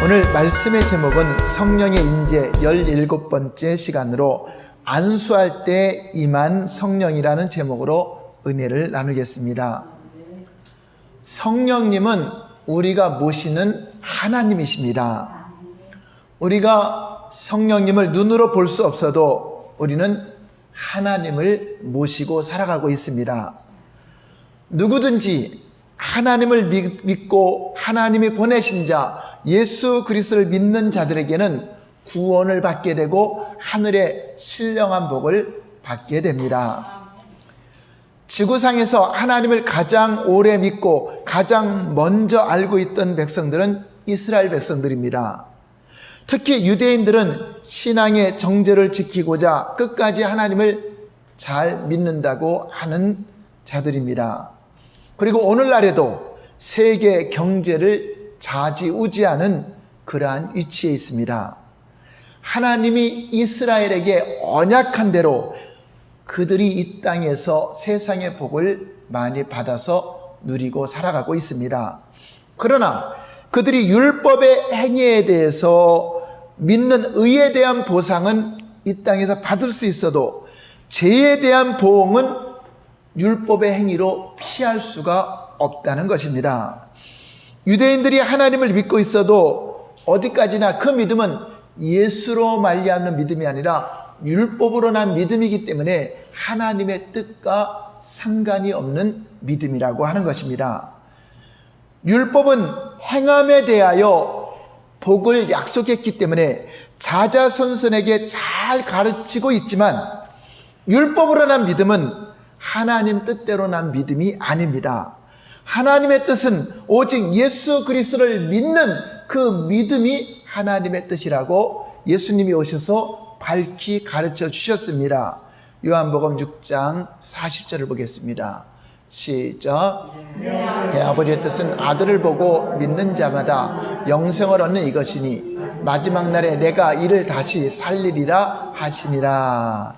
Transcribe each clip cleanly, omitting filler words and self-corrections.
오늘 말씀의 제목은 성령의 임재 17번째 시간으로 안수할 때 임한 성령이라는 제목으로 은혜를 나누겠습니다. 성령님은 우리가 모시는 하나님이십니다. 우리가 성령님을 눈으로 볼 수 없어도 우리는 하나님을 모시고 살아가고 있습니다. 누구든지 하나님을 믿고 하나님이 보내신 자 예수 그리스도를 믿는 자들에게는 구원을 받게 되고 하늘의 신령한 복을 받게 됩니다. 지구상에서 하나님을 가장 오래 믿고 가장 먼저 알고 있던 백성들은 이스라엘 백성들입니다. 특히 유대인들은 신앙의 정죄를 지키고자 끝까지 하나님을 잘 믿는다고 하는 자들입니다. 그리고 오늘날에도 세계 경제를 좌지우지하는 그러한 위치에 있습니다. 하나님이 이스라엘에게 언약한 대로 그들이 이 땅에서 세상의 복을 많이 받아서 누리고 살아가고 있습니다. 그러나 그들이 율법의 행위에 대해서 믿는 의에 대한 보상은 이 땅에서 받을 수 있어도 죄에 대한 보응은 율법의 행위로 피할 수가 없다는 것입니다. 유대인들이 하나님을 믿고 있어도 어디까지나 그 믿음은 예수로 말미암는 믿음이 아니라 율법으로 난 믿음이기 때문에 하나님의 뜻과 상관이 없는 믿음이라고 하는 것입니다. 율법은 행함에 대하여 복을 약속했기 때문에 자자손손에게 잘 가르치고 있지만 율법으로 난 믿음은 하나님 뜻대로 난 믿음이 아닙니다. 하나님의 뜻은 오직 예수 그리스도를 믿는 그 믿음이 하나님의 뜻이라고 예수님이 오셔서 밝히 가르쳐 주셨습니다. 요한복음 6장 40절을 보겠습니다. 시작. 내 아버지의 뜻은 아들을 보고 믿는 자마다 영생을 얻는 이것이니 마지막 날에 내가 이를 다시 살리리라 하시니라.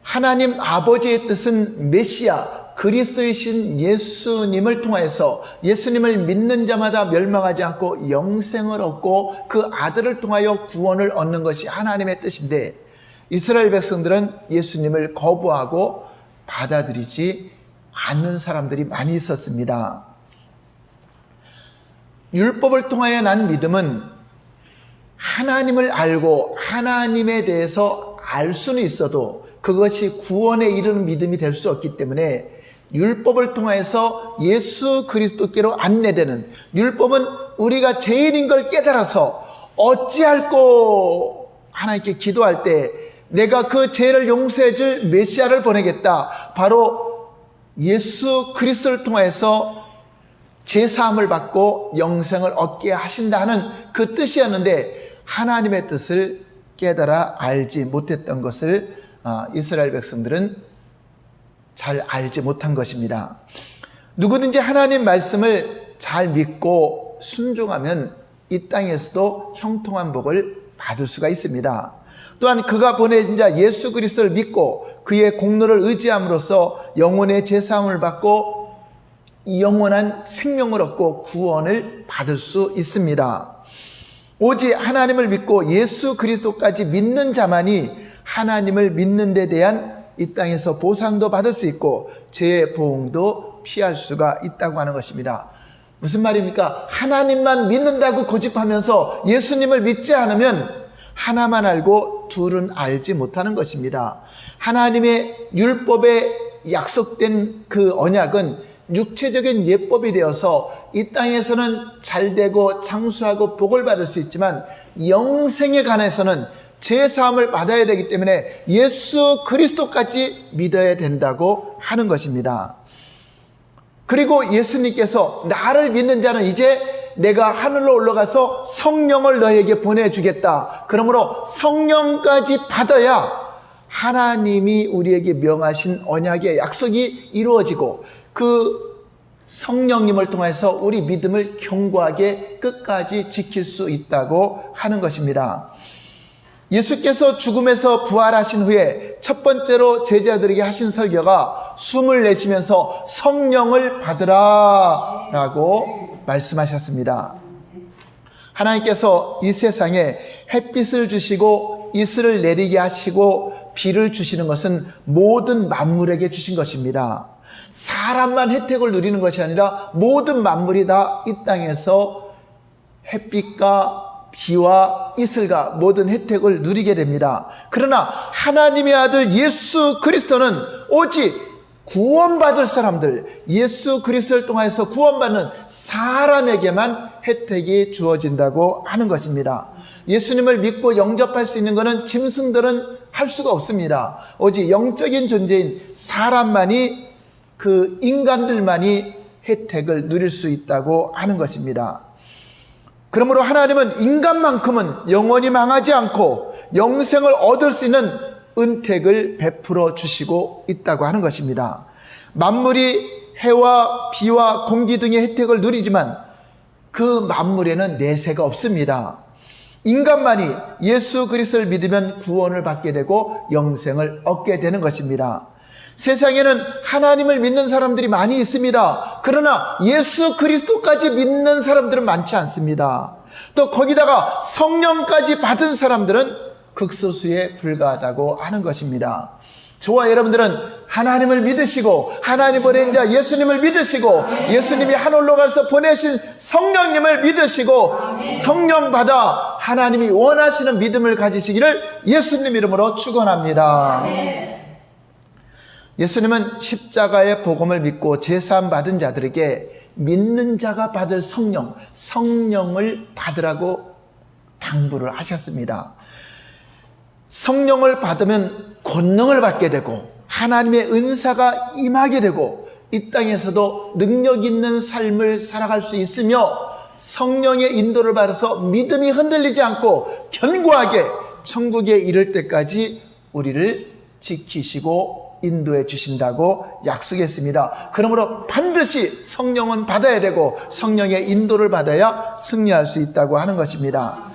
하나님 아버지의 뜻은 메시아 그리스도이신 예수님을 통하여서 예수님을 믿는 자마다 멸망하지 않고 영생을 얻고 그 아들을 통하여 구원을 얻는 것이 하나님의 뜻인데 이스라엘 백성들은 예수님을 거부하고 받아들이지 않는 사람들이 많이 있었습니다. 율법을 통하여 난 믿음은 하나님을 알고 하나님에 대해서 알 수는 있어도 그것이 구원에 이르는 믿음이 될 수 없기 때문에 율법을 통해서 예수 그리스도께로 안내되는, 율법은 우리가 죄인인 걸 깨달아서 어찌할꼬 하나님께 기도할 때 내가 그 죄를 용서해 줄 메시아를 보내겠다, 바로 예수 그리스도를 통해서 죄사함을 받고 영생을 얻게 하신다는 그 뜻이었는데 하나님의 뜻을 깨달아 알지 못했던 것을 이스라엘 백성들은 잘 알지 못한 것입니다. 누구든지 하나님 말씀을 잘 믿고 순종하면 이 땅에서도 형통한 복을 받을 수가 있습니다. 또한 그가 보내신 자 예수 그리스도를 믿고 그의 공로를 의지함으로써 영혼의 제사함을 받고 영원한 생명을 얻고 구원을 받을 수 있습니다. 오직 하나님을 믿고 예수 그리스도까지 믿는 자만이 하나님을 믿는 데 대한 이 땅에서 보상도 받을 수 있고 죄의 보응도 피할 수가 있다고 하는 것입니다. 무슨 말입니까? 하나님만 믿는다고 고집하면서 예수님을 믿지 않으면 하나만 알고 둘은 알지 못하는 것입니다. 하나님의 율법에 약속된 그 언약은 육체적인 예법이 되어서 이 땅에서는 잘되고 장수하고 복을 받을 수 있지만 영생에 관해서는 죄사함을 받아야 되기 때문에 예수 그리스도까지 믿어야 된다고 하는 것입니다. 그리고 예수님께서 나를 믿는 자는 이제 내가 하늘로 올라가서 성령을 너에게 보내주겠다. 그러므로 성령까지 받아야 하나님이 우리에게 명하신 언약의 약속이 이루어지고 그 성령님을 통해서 우리 믿음을 견고하게 끝까지 지킬 수 있다고 하는 것입니다. 예수께서 죽음에서 부활하신 후에 첫 번째로 제자들에게 하신 설교가 숨을 내쉬면서 성령을 받으라 라고 말씀하셨습니다. 하나님께서 이 세상에 햇빛을 주시고 이슬을 내리게 하시고 비를 주시는 것은 모든 만물에게 주신 것입니다. 사람만 혜택을 누리는 것이 아니라 모든 만물이 다 이 땅에서 햇빛과 비와 이슬과 모든 혜택을 누리게 됩니다. 그러나 하나님의 아들 예수 그리스도는 오직 구원받을 사람들, 예수 그리스도를 통해서 구원받는 사람에게만 혜택이 주어진다고 하는 것입니다. 예수님을 믿고 영접할 수 있는 것은 짐승들은 할 수가 없습니다. 오직 영적인 존재인 사람만이, 그 인간들만이 혜택을 누릴 수 있다고 하는 것입니다. 그러므로 하나님은 인간만큼은 영원히 망하지 않고 영생을 얻을 수 있는 은택을 베풀어 주시고 있다고 하는 것입니다. 만물이 해와 비와 공기 등의 혜택을 누리지만 그 만물에는 내세가 없습니다. 인간만이 예수 그리스도를 믿으면 구원을 받게 되고 영생을 얻게 되는 것입니다. 세상에는 하나님을 믿는 사람들이 많이 있습니다. 그러나 예수 그리스도까지 믿는 사람들은 많지 않습니다. 또 거기다가 성령까지 받은 사람들은 극소수에 불과하다고 하는 것입니다. 저와 여러분들은 하나님을 믿으시고 하나님 보낸 자 예수님을 믿으시고 예수님이 하늘로 가서 보내신 성령님을 믿으시고 성령 받아 하나님이 원하시는 믿음을 가지시기를 예수님 이름으로 축원합니다. 예수님은 십자가의 복음을 믿고 제사함 받은 자들에게 믿는 자가 받을 성령을 받으라고 당부를 하셨습니다. 성령을 받으면 권능을 받게 되고 하나님의 은사가 임하게 되고 이 땅에서도 능력 있는 삶을 살아갈 수 있으며 성령의 인도를 받아서 믿음이 흔들리지 않고 견고하게 천국에 이를 때까지 우리를 지키시고 인도해 주신다고 약속했습니다. 그러므로 반드시 성령은 받아야 되고 성령의 인도를 받아야 승리할 수 있다고 하는 것입니다.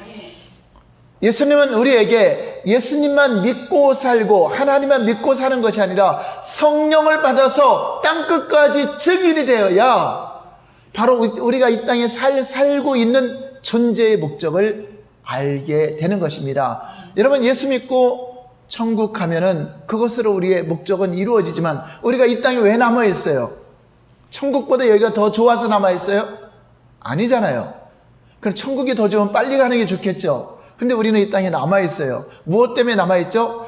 예수님은 우리에게 예수님만 믿고 살고 하나님만 믿고 사는 것이 아니라 성령을 받아서 땅끝까지 증인이 되어야 바로 우리가 이 땅에 살고 있는 존재의 목적을 알게 되는 것입니다. 여러분, 예수 믿고 천국 가면은 그것으로 우리의 목적은 이루어지지만 우리가 이 땅에 왜 남아있어요? 천국보다 여기가 더 좋아서 남아있어요? 아니잖아요. 그럼 천국이 더 좋으면 빨리 가는 게 좋겠죠. 근데 우리는 이 땅에 남아있어요. 무엇 때문에 남아있죠?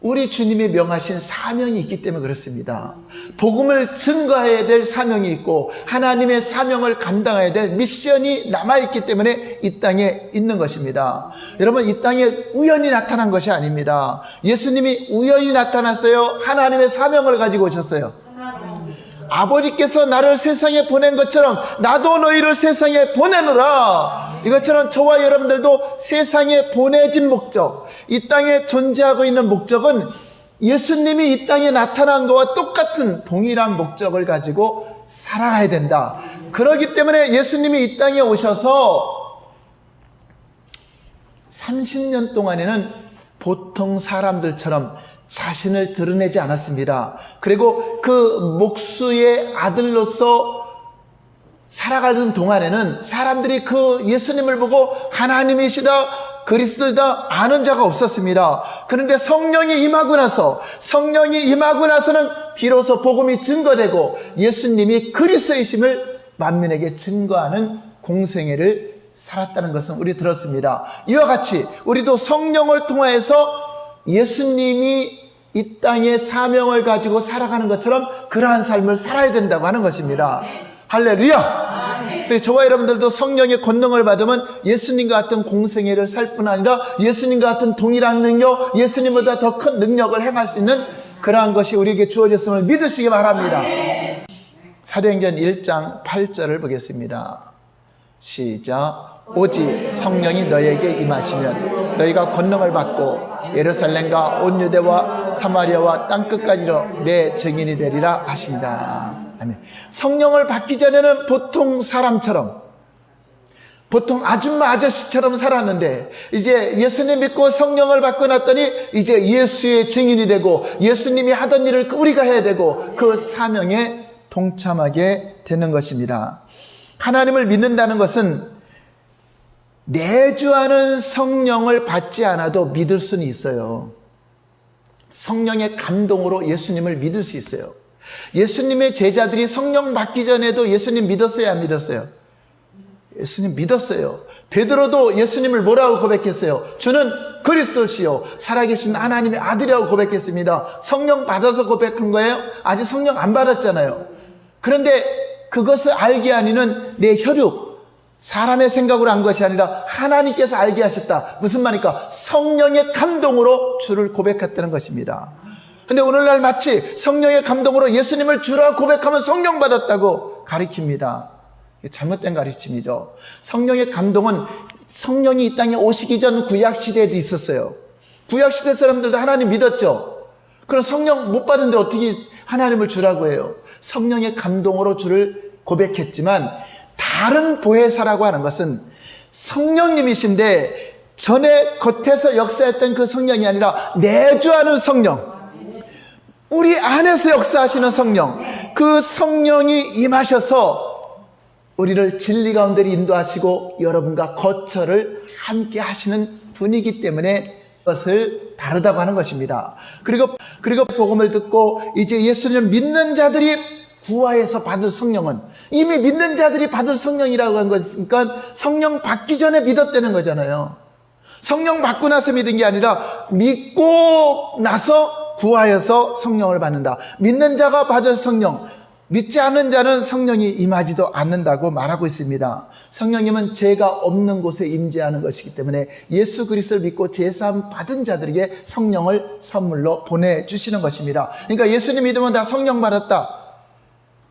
우리 주님이 명하신 사명이 있기 때문에 그렇습니다. 복음을 증거해야 될 사명이 있고 하나님의 사명을 감당해야 될 미션이 남아있기 때문에 이 땅에 있는 것입니다. 여러분, 이 땅에 우연히 나타난 것이 아닙니다. 예수님이 우연히 나타났어요? 하나님의 사명을 가지고 오셨어요? 아버지께서 나를 세상에 보낸 것처럼 나도 너희를 세상에 보내노라. 이것처럼 저와 여러분들도 세상에 보내진 목적, 이 땅에 존재하고 있는 목적은 예수님이 이 땅에 나타난 것과 똑같은 동일한 목적을 가지고 살아가야 된다. 그렇기 때문에 예수님이 이 땅에 오셔서 30년 동안에는 보통 사람들처럼 자신을 드러내지 않았습니다. 그리고 그 목수의 아들로서 살아가는 동안에는 사람들이 그 예수님을 보고 하나님이시다, 그리스도이다 아는 자가 없었습니다. 그런데 성령이 임하고 나서는 비로소 복음이 증거되고 예수님이 그리스도이심을 만민에게 증거하는 공생애를 살았다는 것은 우리 들었습니다. 이와 같이 우리도 성령을 통해서 예수님이 이 땅의 사명을 가지고 살아가는 것처럼 그러한 삶을 살아야 된다고 하는 것입니다. 할렐루야! 그래서 저와 여러분들도 성령의 권능을 받으면 예수님과 같은 공생애를 살 뿐 아니라 예수님과 같은 동일한 능력, 예수님보다 더 큰 능력을 행할 수 있는 그러한 것이 우리에게 주어졌음을 믿으시기 바랍니다. 사도행전 1장 8절을 보겠습니다. 시작. 오직 성령이 너희에게 임하시면 너희가 권능을 받고 예루살렘과 온 유대와 사마리아와 땅끝까지로 내 증인이 되리라 하신다. 아멘. 성령을 받기 전에는 보통 사람처럼, 보통 아줌마 아저씨처럼 살았는데 이제 예수님 믿고 성령을 받고 났더니 이제 예수의 증인이 되고 예수님이 하던 일을 우리가 해야 되고 그 사명에 동참하게 되는 것입니다. 하나님을 믿는다는 것은 내주하는 성령을 받지 않아도 믿을 수는 있어요. 성령의 감동으로 예수님을 믿을 수 있어요. 예수님의 제자들이 성령 받기 전에도 예수님 믿었어요, 안 믿었어요? 예수님 믿었어요. 베드로도 예수님을 뭐라고 고백했어요? 주는 그리스도시요 살아계신 하나님의 아들이라고 고백했습니다. 성령 받아서 고백한 거예요? 아직 성령 안 받았잖아요. 그런데 그것을 알게 하니는 내 혈육, 사람의 생각으로 한 것이 아니라 하나님께서 알게 하셨다. 무슨 말입니까? 성령의 감동으로 주를 고백했다는 것입니다. 근데 오늘날 마치 성령의 감동으로 예수님을 주라 고백하면 성령 받았다고 가르칩니다. 잘못된 가르침이죠. 성령의 감동은 성령이 이 땅에 오시기 전 구약시대에도 있었어요. 구약시대 사람들도 하나님 믿었죠. 그럼 성령 못 받은데 어떻게 하나님을 주라고 해요? 성령의 감동으로 주를 고백했지만 다른 보혜사라고 하는 것은 성령님이신데 전에 겉에서 역사했던 그 성령이 아니라 내주하는 성령, 우리 안에서 역사하시는 성령, 그 성령이 임하셔서 우리를 진리 가운데로 인도하시고 여러분과 거처를 함께 하시는 분이기 때문에 그것을 다르다고 하는 것입니다. 그리고 복음을 듣고 이제 예수님을 믿는 자들이 구하에서 받을 성령은 이미 믿는 자들이 받을 성령이라고 한 거니까 성령 받기 전에 믿었다는 거잖아요. 성령 받고 나서 믿은 게 아니라 믿고 나서 구하여서 성령을 받는다. 믿는 자가 받을 성령, 믿지 않는 자는 성령이 임하지도 않는다고 말하고 있습니다. 성령님은 죄가 없는 곳에 임재하는 것이기 때문에 예수 그리스도를 믿고 제사함 받은 자들에게 성령을 선물로 보내주시는 것입니다. 그러니까 예수님 믿으면 다 성령 받았다.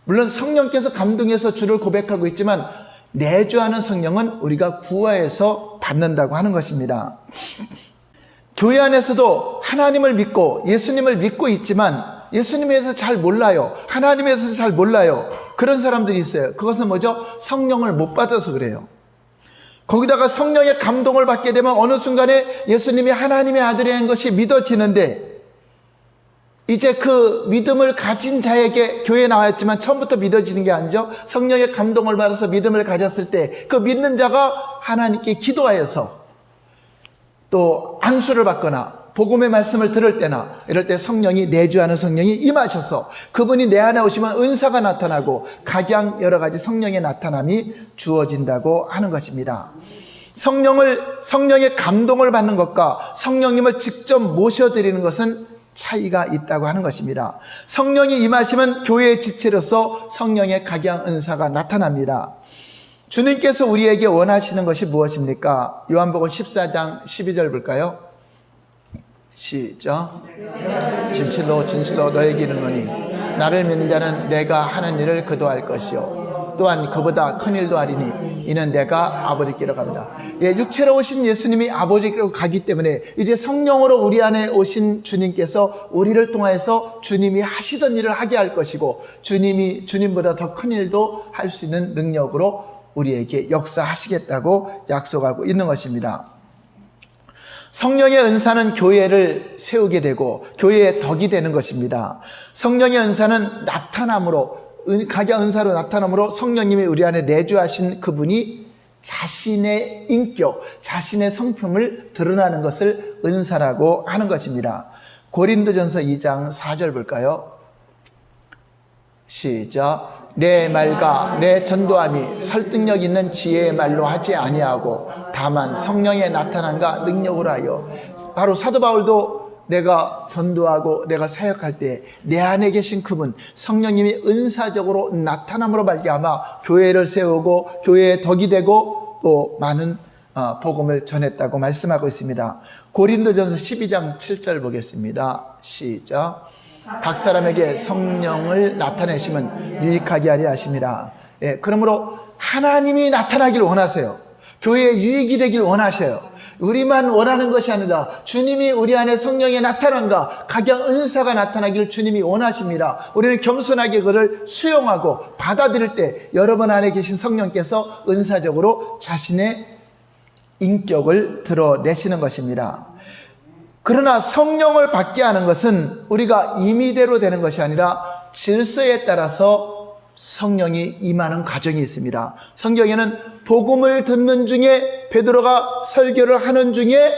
물론 성령께서 감동해서 주를 고백하고 있지만 내주하는 성령은 우리가 구하에서 받는다고 하는 것입니다. 교회 안에서도 하나님을 믿고 예수님을 믿고 있지만 예수님에 대해서 잘 몰라요. 하나님에 대해서 잘 몰라요. 그런 사람들이 있어요. 그것은 뭐죠? 성령을 못 받아서 그래요. 거기다가 성령의 감동을 받게 되면 어느 순간에 예수님이 하나님의 아들이라는 것이 믿어지는데 이제 그 믿음을 가진 자에게 교회에 나왔지만 처음부터 믿어지는 게 아니죠. 성령의 감동을 받아서 믿음을 가졌을 때 그 믿는 자가 하나님께 기도하여서 또 안수를 받거나 복음의 말씀을 들을 때나 이럴 때 성령이 내주하는 성령이 임하셔서 그분이 내 안에 오시면 은사가 나타나고 각양 여러 가지 성령의 나타남이 주어진다고 하는 것입니다. 성령의 감동을 받는 것과 성령님을 직접 모셔드리는 것은 차이가 있다고 하는 것입니다. 성령이 임하시면 교회의 지체로서 성령의 각양 은사가 나타납니다. 주님께서 우리에게 원하시는 것이 무엇입니까? 요한복음 14장 12절 볼까요? 시작. 진실로 진실로 너에게 이르노니 나를 믿는 자는 내가 하는 일을 그도 할 것이요 또한 그보다 큰 일도 하리니 이는 내가 아버지께로 갑니다. 육체로 오신 예수님이 아버지께로 가기 때문에 이제 성령으로 우리 안에 오신 주님께서 우리를 통해서 주님이 하시던 일을 하게 할 것이고 주님보다 더 큰 일도 할 수 있는 능력으로 우리에게 역사하시겠다고 약속하고 있는 것입니다. 성령의 은사는 교회를 세우게 되고 교회의 덕이 되는 것입니다. 성령의 은사는 나타남으로 각양 은사로 나타남으로 성령님이 우리 안에 내주하신 그분이 자신의 인격, 자신의 성품을 드러나는 것을 은사라고 하는 것입니다. 고린도전서 2장 4절 볼까요? 시작. 내 말과 내 전도함이 설득력 있는 지혜의 말로 하지 아니하고 다만 성령의 나타남과 능력으로 하여. 바로 사도 바울도 내가 전도하고 내가 사역할 때 내 안에 계신 그분 성령님이 은사적으로 나타남으로 말미암아 교회를 세우고 교회의 덕이 되고 또 많은 복음을 전했다고 말씀하고 있습니다. 고린도전서 12장 7절 보겠습니다. 시작. 각 사람에게 성령을 나타내시면 유익하게 하려 하심이라. 그러므로 하나님이 나타나길 원하세요. 교회에 유익이 되길 원하셔요. 우리만 원하는 것이 아니라 주님이 우리 안에 성령의 나타남과 각양 은사가 나타나길 주님이 원하십니다. 우리는 겸손하게 그를 수용하고 받아들일 때 여러분 안에 계신 성령께서 은사적으로 자신의 인격을 드러내시는 것입니다. 그러나 성령을 받게 하는 것은 우리가 임의대로 되는 것이 아니라 질서에 따라서 성령이 임하는 과정이 있습니다. 성경에는 복음을 듣는 중에 베드로가 설교를 하는 중에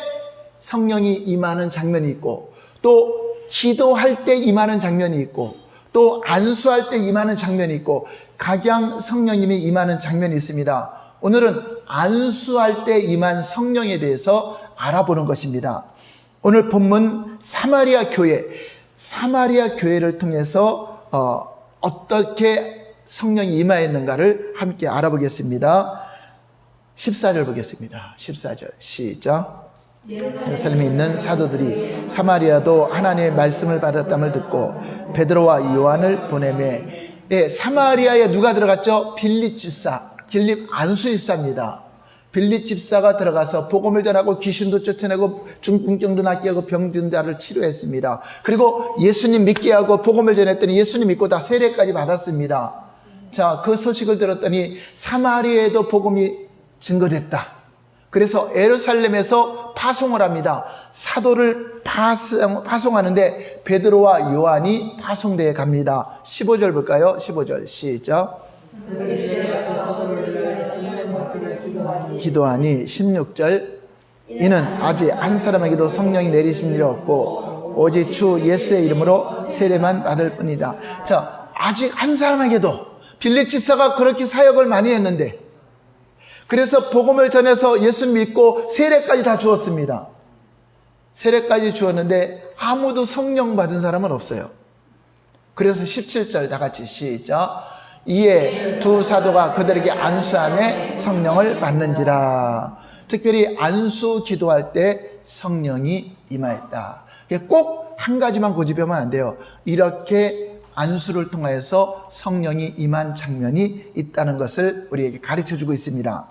성령이 임하는 장면이 있고, 또 기도할 때 임하는 장면이 있고, 또 안수할 때 임하는 장면이 있고, 각양 성령님이 임하는 장면이 있습니다. 오늘은 안수할 때 임한 성령에 대해서 알아보는 것입니다. 오늘 본문 사마리아 교회를 통해서 어떻게 성령이 임하였는가를 함께 알아보겠습니다. 14절 보겠습니다. 14절 시작. 예루살렘에 있는 사도들이 사마리아도 하나님의 말씀을 받았담을 듣고 베드로와 요한을 보내매, 사마리아에 누가 들어갔죠? 빌립 집사, 빌립 안수집사입니다. 빌립 집사가 들어가서 복음을 전하고 귀신도 쫓아내고 중풍병도 낫게 하고 병든 자를 치료했습니다. 그리고 예수님 믿게 하고 복음을 전했더니 예수님 믿고 다 세례까지 받았습니다. 자, 그 소식을 들었더니 사마리아에도 복음이 증거됐다. 그래서 예루살렘에서 파송을 합니다. 사도를 파송하는데 베드로와 요한이 파송대에 갑니다. 15절 볼까요? 15절 시작. 기도하니 16절 이는 아직 한 사람에게도 성령이 내리신 일이 없고 오직 주 예수의 이름으로 세례만 받을 뿐이다. 자, 아직 한 사람에게도, 빌립 집사가 그렇게 사역을 많이 했는데, 그래서 복음을 전해서 예수 믿고 세례까지 다 주었습니다. 세례까지 주었는데 아무도 성령 받은 사람은 없어요. 그래서 17절 다 같이 시작. 이에 두 사도가 그들에게 안수함에 성령을 받는지라. 특별히 안수 기도할 때 성령이 임하였다. 꼭 한 가지만 고집하면 안 돼요. 이렇게 안수를 통해서 성령이 임한 장면이 있다는 것을 우리에게 가르쳐주고 있습니다.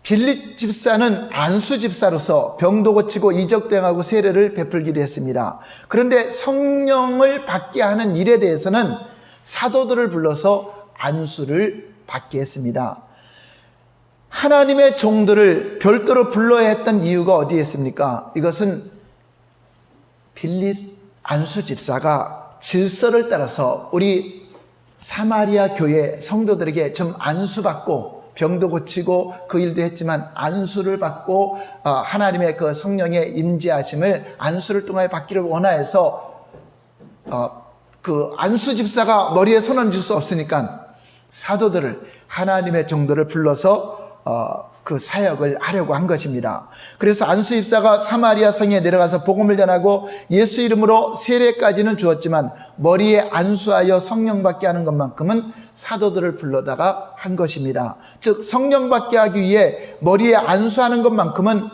빌립 집사는 안수 집사로서 병도 고치고 이적 대행하고 세례를 베풀기도 했습니다. 그런데 성령을 받게 하는 일에 대해서는 사도들을 불러서 안수를 받게 했습니다. 하나님의 종들을 별도로 불러야 했던 이유가 어디에 있습니까? 이것은 빌립 안수 집사가 질서를 따라서 우리 사마리아 교회 성도들에게 좀 안수받고 병도 고치고 그 일도 했지만 안수를 받고 하나님의 그 성령의 임재하심을 안수를 통하여 받기를 원하여서 그 안수 집사가 머리에 손을 줄 수 없으니까 사도들을, 하나님의 종들을 불러서 그 사역을 하려고 한 것입니다. 그래서 안수 집사가 사마리아 성에 내려가서 복음을 전하고 예수 이름으로 세례까지는 주었지만 머리에 안수하여 성령 받게 하는 것만큼은 사도들을 불러다가 한 것입니다. 즉 성령 받게 하기 위해 머리에 안수하는 것만큼은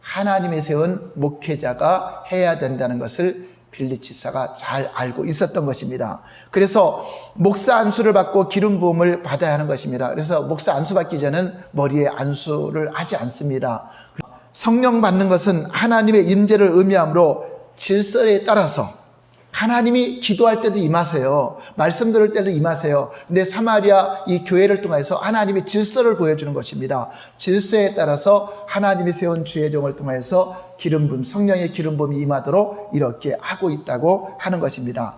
하나님이 세운 목회자가 해야 된다는 것을 빌립 집사가 잘 알고 있었던 것입니다. 그래서 목사 안수를 받고 기름 부음을 받아야 하는 것입니다. 그래서 목사 안수 받기 전에는 머리에 안수를 하지 않습니다. 성령 받는 것은 하나님의 임재를 의미하므로 질서에 따라서 하나님이 기도할 때도 임하세요. 말씀 들을 때도 임하세요. 근데 사마리아 이 교회를 통해서 하나님의 질서를 보여주는 것입니다. 질서에 따라서 하나님이 세운 주의 종을 통해서 기름부음, 성령의 기름부음이 임하도록 이렇게 하고 있다고 하는 것입니다.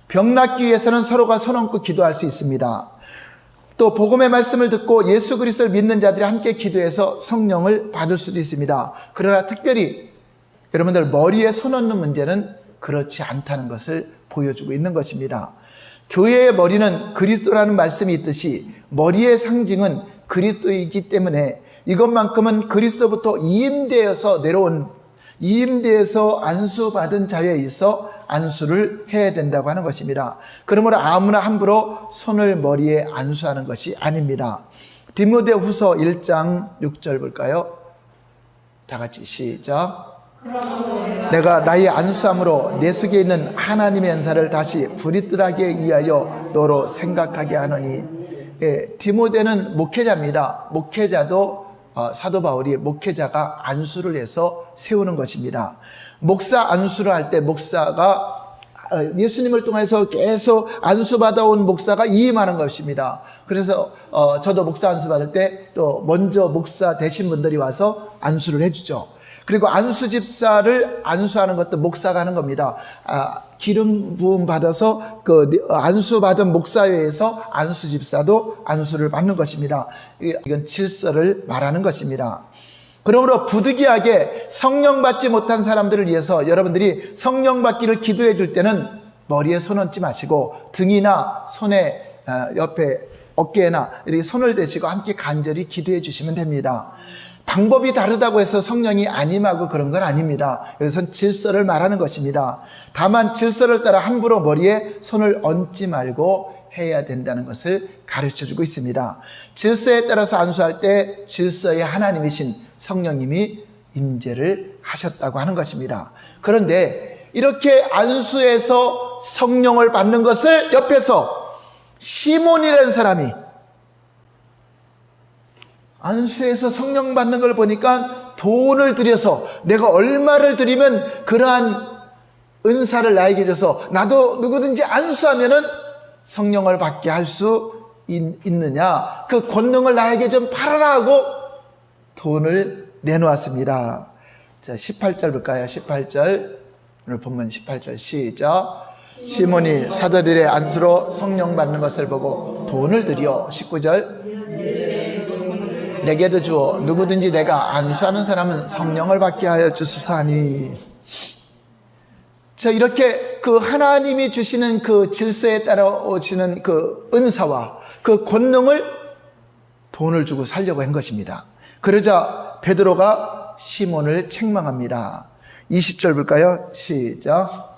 병 낫기 위해서는 서로가 손 얹고 기도할 수 있습니다. 또 복음의 말씀을 듣고 예수 그리스도를 믿는 자들이 함께 기도해서 성령을 받을 수도 있습니다. 그러나 특별히 여러분들 머리에 손 얹는 문제는 그렇지 않다는 것을 보여주고 있는 것입니다. 교회의 머리는 그리스도라는 말씀이 있듯이 머리의 상징은 그리스도이기 때문에 이것만큼은 그리스도부터 이임되어서 내려온, 이임되어서 안수받은 자에 있어 안수를 해야 된다고 하는 것입니다. 그러므로 아무나 함부로 손을 머리에 안수하는 것이 아닙니다. 디모데후서 1장 6절 볼까요? 다 같이 시작. 내가 나의 안수함으로 내 속에 있는 하나님의 은사를 다시 부리뜨하게 위하여 너로 생각하게 하노니. 디모데는 목회자입니다. 목회자도 사도 바울이 목회자가 안수를 해서 세우는 것입니다. 목사 안수를 할 때 목사가 예수님을 통해서 계속 안수받아온 목사가 이임하는 것입니다. 그래서 저도 목사 안수 받을 때 또 먼저 목사 되신 분들이 와서 안수를 해주죠. 그리고 안수 집사를 안수하는 것도 목사가 하는 겁니다. 기름 부음 받아서 그 안수 받은 목사회에서 안수 집사도 안수를 받는 것입니다. 이건 질서를 말하는 것입니다. 그러므로 부득이하게 성령 받지 못한 사람들을 위해서 여러분들이 성령 받기를 기도해 줄 때는 머리에 손 얹지 마시고 등이나 손에 옆에 어깨나 이렇게 손을 대시고 함께 간절히 기도해 주시면 됩니다. 방법이 다르다고 해서 성령이 안 임하고 그런 건 아닙니다. 여기서는 질서를 말하는 것입니다. 다만 질서를 따라 함부로 머리에 손을 얹지 말고 해야 된다는 것을 가르쳐주고 있습니다. 질서에 따라서 안수할 때 질서의 하나님이신 성령님이 임재를 하셨다고 하는 것입니다. 그런데 이렇게 안수에서 성령을 받는 것을 옆에서 시몬이라는 사람이 안수에서 성령 받는 걸 보니까 돈을 들여서 내가 얼마를 들이면 그러한 은사를 나에게 줘서 나도 누구든지 안수하면은 성령을 받게 할 수 있느냐, 그 권능을 나에게 좀 팔아라 하고 돈을 내놓았습니다. 자, 18절 볼까요? 18절, 오늘 본문 18절 시작. 시몬이 사도들의 안수로 성령 받는 것을 보고 돈을 들여 19절 내게도 주어 누구든지 내가 안수하는 사람은 성령을 받게 하여 주소서하니. 자, 이렇게 그 하나님이 주시는 그 질서에 따라오시는 그 은사와 그 권능을 돈을 주고 살려고 한 것입니다. 그러자 베드로가 시몬을 책망합니다. 20절 볼까요? 시작.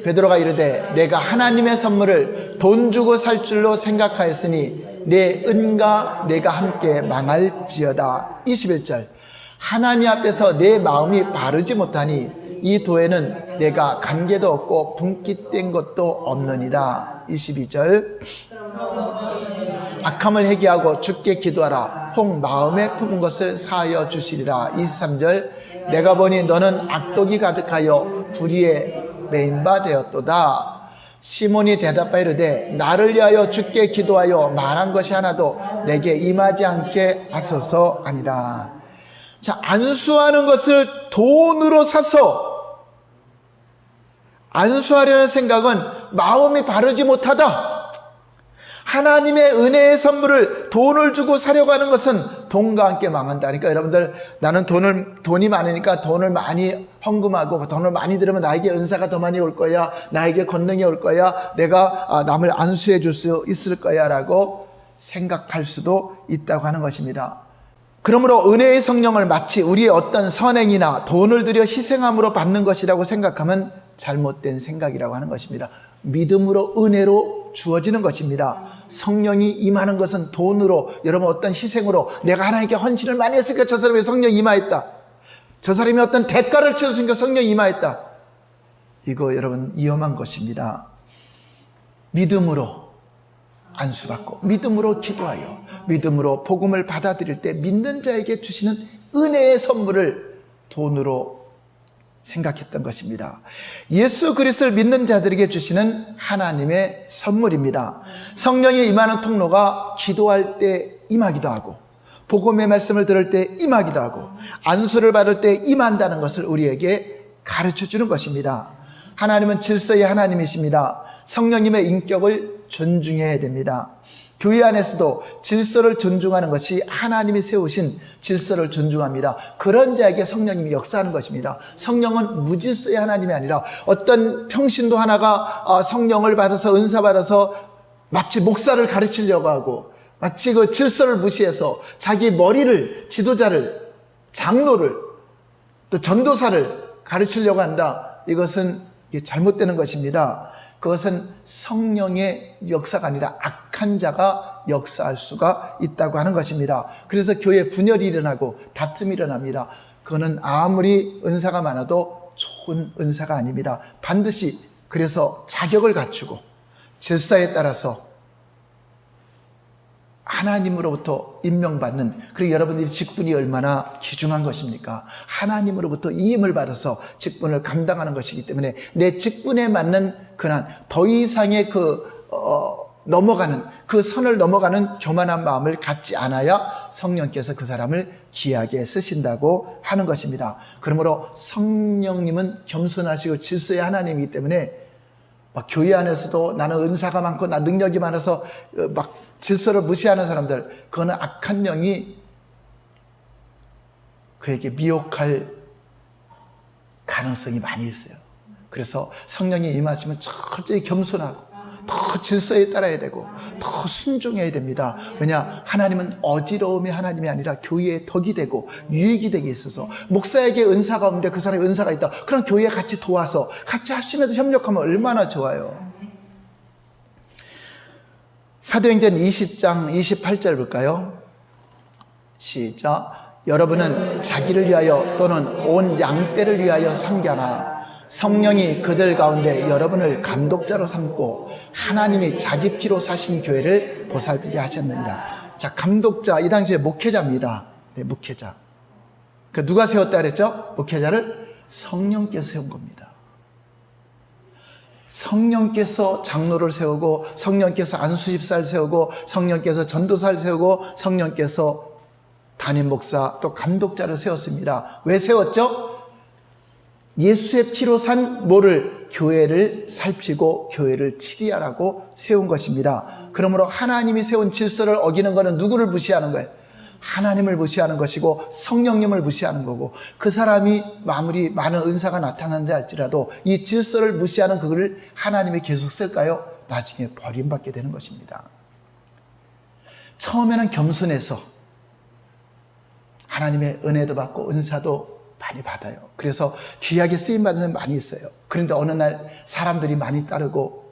베드로가 이르되 내가 하나님의 선물을 돈 주고 살 줄로 생각하였으니 내 은과 내가 함께 망할지어다. 21절. 하나님 앞에서 내 마음이 바르지 못하니 이 도에는 내가 관계도 없고 분깃된 것도 없느니라. 22절. 악함을 회개하고 주께 기도하라. 혹 마음에 품은 것을 사하여 주시리라. 23절. 내가 보니 너는 악독이 가득하여 불의에 메인 바 되었도다. 시몬이 대답하여 이르되 나를 위하여 주께 기도하여 말한 것이 하나도 내게 임하지 않게 하소서 아니라. 자, 안수하는 것을 돈으로 사서 안수하려는 생각은 마음이 바르지 못하다. 하나님의 은혜의 선물을 돈을 주고 사려고 하는 것은 돈과 함께 망한다. 그러니까 여러분들, 나는 돈이 많으니까 돈을 많이 헌금하고 돈을 많이 들으면 나에게 은사가 더 많이 올 거야, 나에게 권능이 올 거야, 내가 남을 안수해 줄 수 있을 거야 라고 생각할 수도 있다고 하는 것입니다. 그러므로 은혜의 성령을 마치 우리의 어떤 선행이나 돈을 들여 희생함으로 받는 것이라고 생각하면 잘못된 생각이라고 하는 것입니다. 믿음으로 은혜로 주어지는 것입니다. 성령이 임하는 것은 돈으로, 여러분 어떤 희생으로 내가 하나님께 헌신을 많이 했으니까 저 사람이 성령이 임하였다, 저 사람이 어떤 대가를 치렀으니까 성령이 임하였다, 이거 여러분 위험한 것입니다. 믿음으로 안수받고 믿음으로 기도하여 믿음으로 복음을 받아들일 때 믿는 자에게 주시는 은혜의 선물을 돈으로 생각했던 것입니다. 예수 그리스도를 믿는 자들에게 주시는 하나님의 선물입니다. 성령이 임하는 통로가 기도할 때 임하기도 하고 복음의 말씀을 들을 때 임하기도 하고 안수를 받을 때 임한다는 것을 우리에게 가르쳐 주는 것입니다. 하나님은 질서의 하나님이십니다. 성령님의 인격을 존중해야 됩니다. 교회 안에서도 질서를 존중하는 것이 하나님이 세우신 질서를 존중합니다. 그런 자에게 성령님이 역사하는 것입니다. 성령은 무질서의 하나님이 아니라 어떤 평신도 하나가 성령을 받아서 은사 받아서 마치 목사를 가르치려고 하고 마치 그 질서를 무시해서 자기 머리를, 지도자를, 장로를, 또 전도사를 가르치려고 한다. 이것은 잘못되는 것입니다. 그것은 성령의 역사가 아니라 악한 자가 역사할 수가 있다고 하는 것입니다. 그래서 교회에 분열이 일어나고 다툼이 일어납니다. 그거는 아무리 은사가 많아도 좋은 은사가 아닙니다. 반드시 그래서 자격을 갖추고 질서에 따라서 하나님으로부터 임명받는, 그리고 여러분들이 직분이 얼마나 귀중한 것입니까? 하나님으로부터 이임을 받아서 직분을 감당하는 것이기 때문에 내 직분에 맞는 그런 더 이상의 넘어가는 그 선을 넘어가는 교만한 마음을 갖지 않아야 성령께서 그 사람을 귀하게 쓰신다고 하는 것입니다. 그러므로 성령님은 겸손하시고 질서의 하나님이기 때문에 막 교회 안에서도 나는 은사가 많고 나 능력이 많아서 막 질서를 무시하는 사람들, 그거는 악한 영이 그에게 미혹할 가능성이 많이 있어요. 그래서 성령이 임하시면 철저히 겸손하고 더 질서에 따라야 되고 더 순종해야 됩니다. 왜냐? 하나님은 어지러움의 하나님이 아니라 교회의 덕이 되고 유익이 되게 있어서, 목사에게 은사가 없는데 그 사람이 은사가 있다, 그럼 교회에 같이 도와서 같이 하시면서 협력하면 얼마나 좋아요. 사도행전 20장 28절 볼까요? 시작. 여러분은 자기를 위하여 또는 온 양떼를 위하여 섬겨라. 성령이 그들 가운데 여러분을 감독자로 삼고 하나님이 자기 피로 사신 교회를 보살피게 하셨느니라. 자, 감독자, 이 당시에 목회자입니다. 네, 목회자. 그 누가 세웠다 그랬죠? 목회자를 성령께서 세운 겁니다. 성령께서 장로를 세우고, 성령께서 안수집사를 세우고, 성령께서 전도사를 세우고, 성령께서 담임 목사 또 감독자를 세웠습니다. 왜 세웠죠? 예수의 피로 산 뭐를? 교회를 살피고 교회를 치리하라고 세운 것입니다. 그러므로 하나님이 세운 질서를 어기는 것은 누구를 무시하는 거예요? 하나님을 무시하는 것이고 성령님을 무시하는 거고, 그 사람이 아무리 많은 은사가 나타난다 할지라도 이 질서를 무시하는 그거를 하나님이 계속 쓸까요? 나중에 버림받게 되는 것입니다. 처음에는 겸손해서 하나님의 은혜도 받고 은사도 많이 받아요. 그래서 귀하게 쓰임받는 사람이 많이 있어요. 그런데 어느 날 사람들이 많이 따르고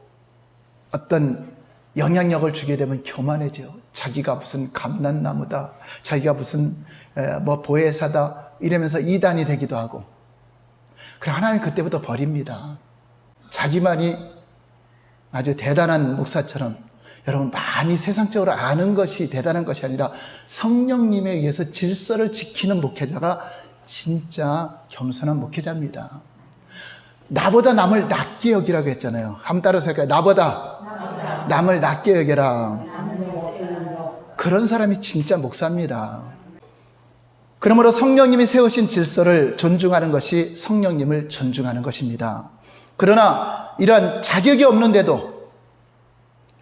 어떤 영향력을 주게 되면 교만해져요. 자기가 무슨 감난나무다, 자기가 무슨 보혜사다 이러면서 이단이 되기도 하고, 그럼 하나님 그때부터 버립니다. 자기만이 아주 대단한 목사처럼, 여러분 많이 세상적으로 아는 것이 대단한 것이 아니라 성령님에 의해서 질서를 지키는 목회자가 진짜 겸손한 목회자입니다. 나보다 남을 낮게 여기라고 했잖아요. 한번 따라서 할까요? 나보다 남을 낮게 여겨라. 그런 사람이 진짜 목사입니다. 그러므로 성령님이 세우신 질서를 존중하는 것이 성령님을 존중하는 것입니다. 그러나 이런 자격이 없는데도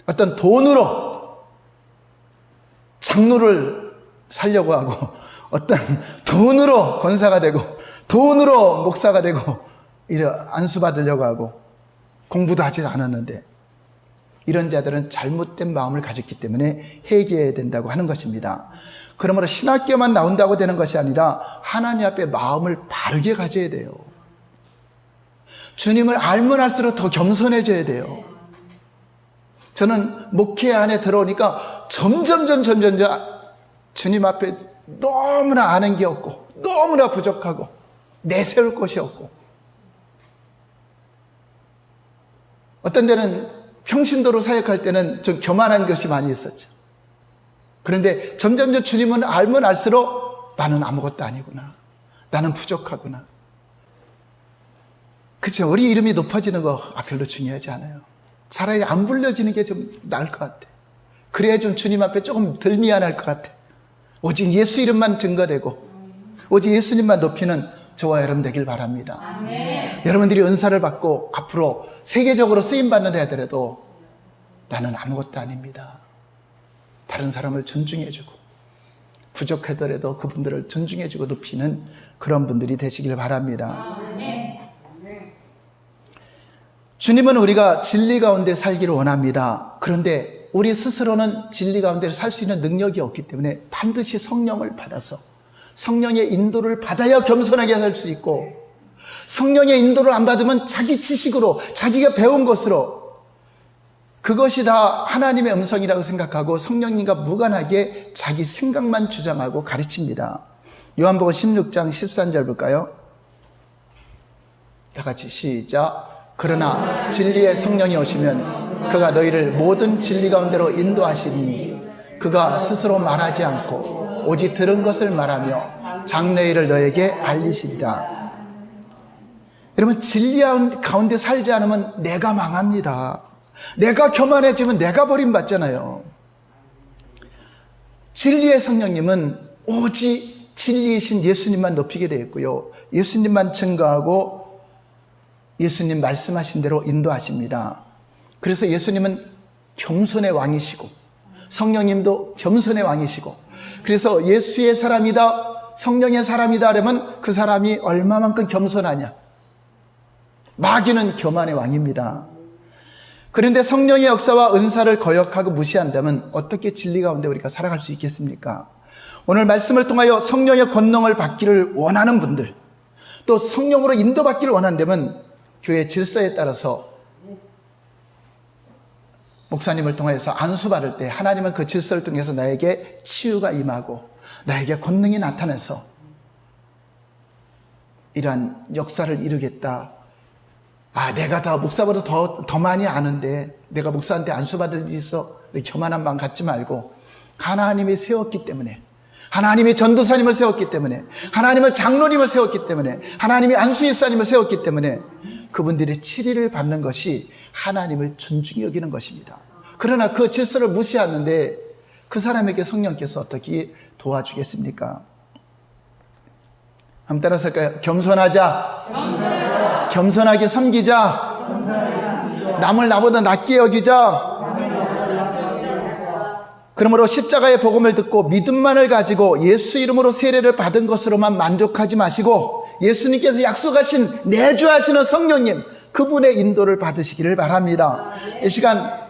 어떤 돈으로 장로를 살려고 하고, 어떤 돈으로 권사가 되고 돈으로 목사가 되고 이런 안수받으려고 하고 공부도 하지 않았는데, 이런 자들은 잘못된 마음을 가졌기 때문에 회개해야 된다고 하는 것입니다. 그러므로 신학교만 나온다고 되는 것이 아니라 하나님 앞에 마음을 바르게 가져야 돼요. 주님을 알면 알수록 더 겸손해져야 돼요. 저는 목회 안에 들어오니까 점점 주님 앞에 너무나 아는 게 없고 너무나 부족하고 내세울 것이 없고, 어떤 데는 평신도로 사역할 때는 좀 교만한 것이 많이 있었죠. 그런데 점점 주님은 알면 알수록 나는 아무것도 아니구나, 나는 부족하구나. 그렇죠. 우리 이름이 높아지는 거 별로 중요하지 않아요. 차라리 안 불려지는 게 좀 나을 것 같아. 그래야 좀 주님 앞에 조금 덜 미안할 것 같아. 오직 예수 이름만 증거되고 오직 예수님만 높이는 저와 여러분 되길 바랍니다. 아멘. 여러분들이 은사를 받고 앞으로 세계적으로 쓰임받는 데 하더라도 나는 아무것도 아닙니다. 다른 사람을 존중해주고 부족하더라도 그분들을 존중해주고 높이는 그런 분들이 되시길 바랍니다. 아멘. 주님은 우리가 진리 가운데 살기를 원합니다. 그런데 우리 스스로는 진리 가운데 살 수 있는 능력이 없기 때문에 반드시 성령을 받아서 성령의 인도를 받아야 겸손하게 살 수 있고, 성령의 인도를 안 받으면 자기 지식으로 자기가 배운 것으로 그것이 다 하나님의 음성이라고 생각하고 성령님과 무관하게 자기 생각만 주장하고 가르칩니다. 요한복음 16장 13절 볼까요? 다 같이 시작. 그러나 진리의 성령이 오시면 그가 너희를 모든 진리 가운데로 인도하시니 그가 스스로 말하지 않고 오직 들은 것을 말하며 장래의 일을 너에게 알리시리라. 여러분, 진리 가운데 살지 않으면 내가 망합니다. 내가 교만해지면 내가 버림받잖아요. 진리의 성령님은 오직 진리이신 예수님만 높이게 되어 있고요. 예수님만 증거하고 예수님 말씀하신 대로 인도하십니다. 그래서 예수님은 겸손의 왕이시고 성령님도 겸손의 왕이시고, 그래서 예수의 사람이다, 성령의 사람이다 하려면 그 사람이 얼마만큼 겸손하냐. 마귀는 교만의 왕입니다. 그런데 성령의 역사와 은사를 거역하고 무시한다면 어떻게 진리 가운데 우리가 살아갈 수 있겠습니까? 오늘 말씀을 통하여 성령의 권능을 받기를 원하는 분들, 또 성령으로 인도받기를 원한다면 교회 질서에 따라서 목사님을 통해서 안수받을 때 하나님은 그 질서를 통해서 나에게 치유가 임하고 나에게 권능이 나타나서 이러한 역사를 이루겠다. 내가 더 목사보다 더 많이 아는데 내가 목사한테 안수받을 일이 있어. 교만한 마음 갖지 말고, 하나님이 세웠기 때문에, 하나님이 전도사님을 세웠기 때문에, 하나님은 장로님을 세웠기 때문에, 하나님이 안수일사님을 세웠기 때문에 그분들이 치리를 받는 것이 하나님을 존중히 여기는 것입니다. 그러나 그 질서를 무시하는데 그 사람에게 성령께서 어떻게 도와주겠습니까? 한번 따라서 할까요? 겸손하자. 겸손하게 섬기자. 남을 나보다 낮게 여기자. 그러므로 십자가의 복음을 듣고 믿음만을 가지고 예수 이름으로 세례를 받은 것으로만 만족하지 마시고 예수님께서 약속하신 내주하시는 성령님, 그분의 인도를 받으시기를 바랍니다. 이 시간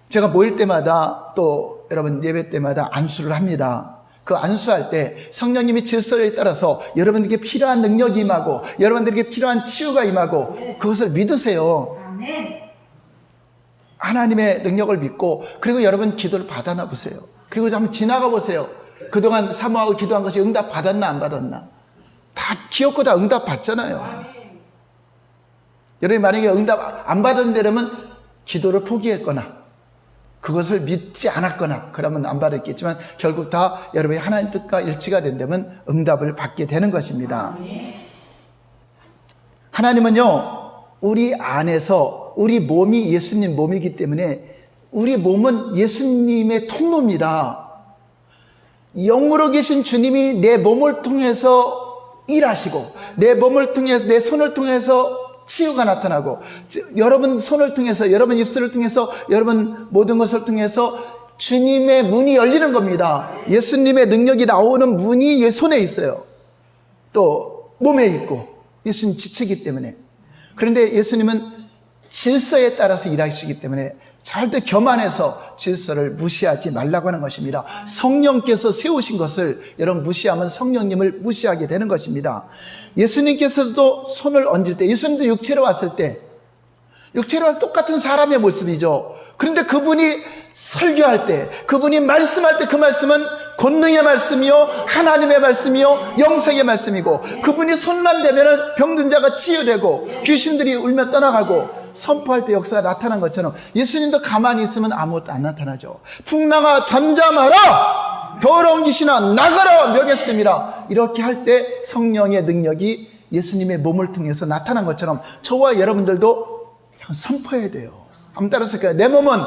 제가 모일 때마다 또 여러분 예배 때마다 안수를 합니다. 그 안수할 때 성령님이 질서에 따라서 여러분들에게 필요한 능력이 임하고 여러분들에게 필요한 치유가 임하고 그것을 믿으세요. 하나님의 능력을 믿고, 그리고 여러분 기도를 받아나 보세요. 그리고 한번 지나가 보세요. 그동안 사모하고 기도한 것이 응답 받았나 안 받았나. 다 기억고 다 응답 받잖아요. 여러분이 만약에 응답 안 받은 데라면 기도를 포기했거나 그것을 믿지 않았거나 그러면 안 받았겠지만 결국 다 여러분이 하나님 뜻과 일치가 된다면 응답을 받게 되는 것입니다. 하나님은요, 우리 안에서, 우리 몸이 예수님 몸이기 때문에 우리 몸은 예수님의 통로입니다. 영으로 계신 주님이 내 몸을 통해서 일하시고 내 몸을 통해서, 내 손을 통해서 치유가 나타나고, 여러분 손을 통해서, 여러분 입술을 통해서, 여러분 모든 것을 통해서 주님의 문이 열리는 겁니다. 예수님의 능력이 나오는 문이 손에 있어요. 또 몸에 있고, 예수님 지체이기 때문에. 그런데 예수님은 질서에 따라서 일하시기 때문에 절대 교만해서 질서를 무시하지 말라고 하는 것입니다. 성령께서 세우신 것을 여러분 무시하면 성령님을 무시하게 되는 것입니다. 예수님께서도 손을 얹을 때, 예수님도 육체로 왔을 때, 육체로 똑같은 사람의 모습이죠. 그런데 그분이 설교할 때, 그분이 말씀할 때 그 말씀은 권능의 말씀이요, 하나님의 말씀이요, 영생의 말씀이고, 그분이 손만 대면은 병든 자가 치유되고 귀신들이 울며 떠나가고, 선포할 때 역사가 나타난 것처럼 예수님도 가만히 있으면 아무것도 안 나타나죠. 풍랑아 잠잠하라, 더러운 귀신아 나가라, 명했습니다. 이렇게 할 때 성령의 능력이 예수님의 몸을 통해서 나타난 것처럼 저와 여러분들도 선포해야 돼요. 한번 따라서 할까요? 내 몸은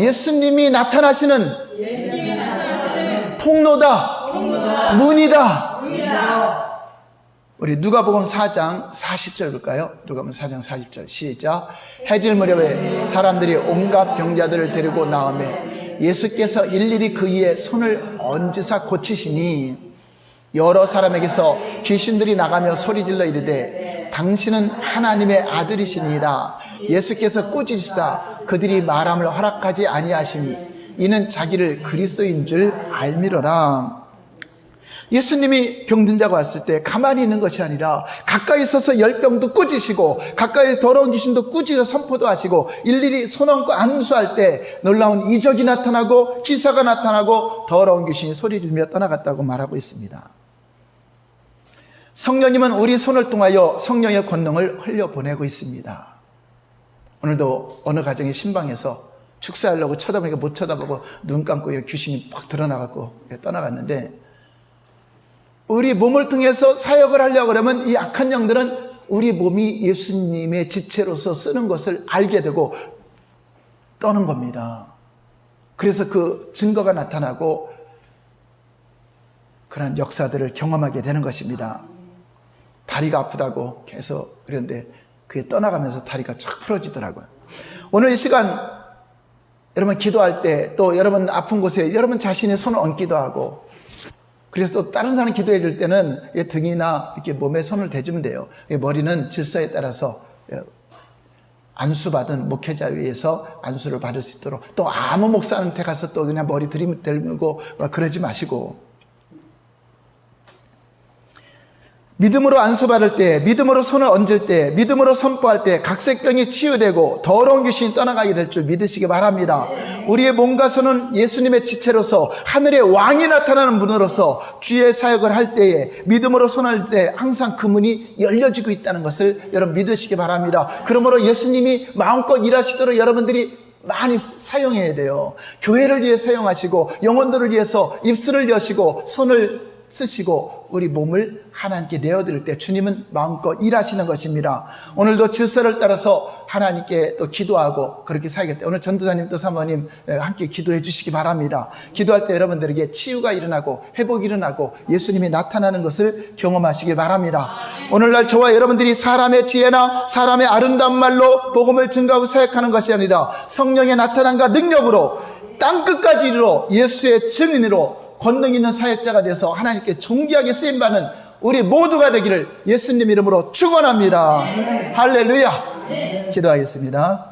예수님이 나타나시는 통로다, 문이다. 우리 누가복음 4장 40절 볼까요? 누가복음 4장 40절 시작. 해질 무렵에 사람들이 온갖 병자들을 데리고 나오매 예수께서 일일이 그 위에 손을 얹으사 고치시니 여러 사람에게서 귀신들이 나가며 소리질러 이르되 당신은 하나님의 아들이시니이다. 예수께서 꾸짖으시사 그들이 말함을 허락하지 아니하시니 이는 자기를 그리스도인 줄 알미러라. 예수님이 병든 자가 왔을 때 가만히 있는 것이 아니라 가까이 서서 열병도 꾸짖으시고 가까이 더러운 귀신도 꾸짖어 선포도 하시고 일일이 손 얹고 안수할 때 놀라운 이적이 나타나고 기사가 나타나고 더러운 귀신이 소리 지르며 떠나갔다고 말하고 있습니다. 성령님은 우리 손을 통하여 성령의 권능을 흘려보내고 있습니다. 오늘도 어느 가정의 신방에서 축사하려고 쳐다보니까 못 쳐다보고 눈 감고 귀신이 팍 드러나갖고 떠나갔는데, 우리 몸을 통해서 사역을 하려고 하면 이 악한 영들은 우리 몸이 예수님의 지체로서 쓰는 것을 알게 되고 떠는 겁니다. 그래서 그 증거가 나타나고 그런 역사들을 경험하게 되는 것입니다. 다리가 아프다고 계속 그랬는데 그게 떠나가면서 다리가 쫙 풀어지더라고요. 오늘 이 시간 여러분 기도할 때 또 여러분 아픈 곳에 여러분 자신의 손을 얹기도 하고, 그래서 또 다른 사람 기도해 줄 때는 등이나 이렇게 몸에 손을 대주면 돼요. 머리는 질서에 따라서 안수받은 목회자에 의해서 안수를 받을 수 있도록, 또 아무 목사한테 가서 또 그냥 머리 들이밀고 그러지 마시고, 믿음으로 안수받을 때, 믿음으로 손을 얹을 때, 믿음으로 선포할 때 각색병이 치유되고 더러운 귀신이 떠나가게 될 줄 믿으시기 바랍니다. 우리의 몸과 손은 예수님의 지체로서 하늘의 왕이 나타나는 분으로서 주의 사역을 할 때에 믿음으로 손을 할 때 항상 그 문이 열려지고 있다는 것을 여러분 믿으시기 바랍니다. 그러므로 예수님이 마음껏 일하시도록 여러분들이 많이 사용해야 돼요. 교회를 위해 사용하시고 영혼들을 위해서 입술을 여시고 손을 쓰시고 우리 몸을 하나님께 내어드릴 때 주님은 마음껏 일하시는 것입니다. 오늘도 질서를 따라서 하나님께 또 기도하고 그렇게 살겠다. 오늘 전도사님 또 사모님 함께 기도해 주시기 바랍니다. 기도할 때 여러분들에게 치유가 일어나고 회복이 일어나고 예수님이 나타나는 것을 경험하시기 바랍니다. 오늘날 저와 여러분들이 사람의 지혜나 사람의 아름다운 말로 복음을 증거하고 사역하는 것이 아니라 성령의 나타남과 능력으로 땅끝까지 이르러 예수의 증인으로 권능 있는 사역자가 돼서 하나님께 존귀하게 쓰임받는 우리 모두가 되기를 예수님 이름으로 축원합니다. 할렐루야. 기도하겠습니다.